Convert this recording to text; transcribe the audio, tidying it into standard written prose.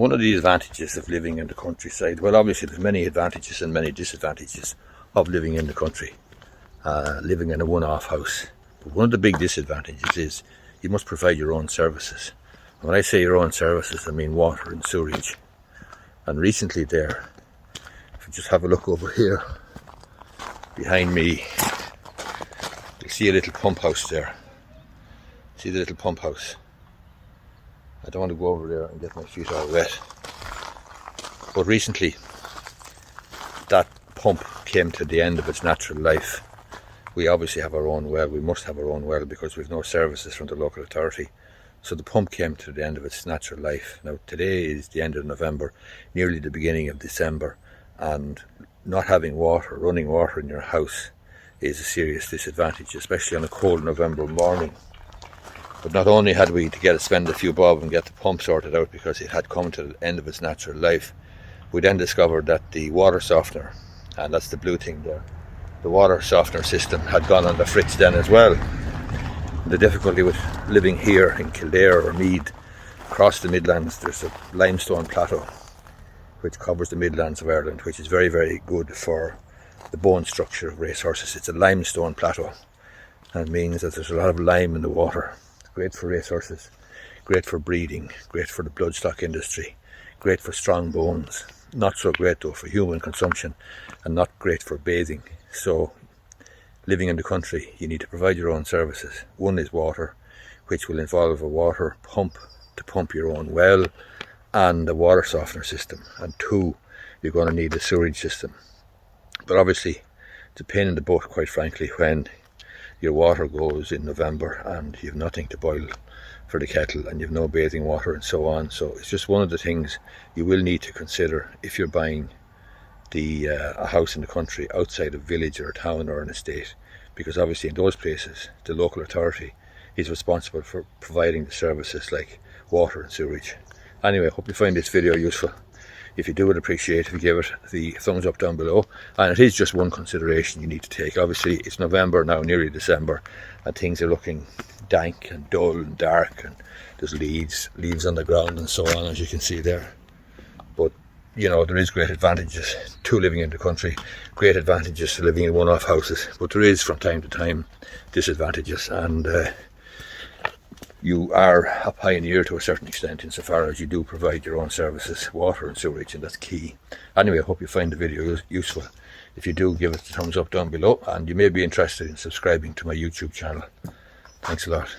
One of the advantages of living in the countryside, well, obviously there's many advantages and many disadvantages of living in the country, living in a one-off house. But one of the big disadvantages is you must provide your own services. And when I say your own services, I mean water and sewerage. And recently there, if you just have a look over here, behind me, you'll see a little pump house there. See the little pump house? I don't want to go over there and get my feet all wet. But recently, that pump came to the end of its natural life. We obviously have our own well. We must have our own well because we have no services from the local authority. So the pump came to the end of its natural life. Now today is the end of November, nearly the beginning of December, and not having water, running water in your house is a serious disadvantage, especially on a cold November morning. But not only had we to spend a few bob and get the pump sorted out because it had come to the end of its natural life, we then discovered that the water softener, and that's the blue thing there, the water softener system had gone on the fritz then as well. The difficulty with living here in Kildare or Meath, across the Midlands, there's a limestone plateau which covers the Midlands of Ireland, which is very, very good for the bone structure of racehorses. It's a limestone plateau, and it means that there's a lot of lime in the water. Great for racehorses, great for breeding, great for the bloodstock industry, great for strong bones. Not so great though for human consumption, and not great for bathing. So living in the country, you need to provide your own services. One is water, which will involve a water pump to pump your own well, and a water softener system. And two, you're going to need a sewerage system. But obviously it's a pain in the butt, quite frankly, when your water goes in November and you have nothing to boil for the kettle and you have no bathing water and so on. So it's just one of the things you will need to consider if you're buying a house in the country outside a village or a town or an estate, because obviously in those places the local authority is responsible for providing the services like water and sewerage. Anyway, I hope you find this video useful. If you do, would appreciate if you give it the thumbs up down below. And it is just one consideration you need to take. Obviously it's November now, nearly December, and things are looking dank and dull and dark, and there's leaves on the ground and so on, as you can see there. But you know, there is great advantages to living in the country, great advantages to living in one-off houses, but there is from time to time disadvantages, and you are a pioneer to a certain extent insofar as you do provide your own services, water and sewerage, and that's key. Anyway, I hope you find the video useful. If you do, give it a thumbs up down below, and you may be interested in subscribing to my YouTube channel. Thanks a lot.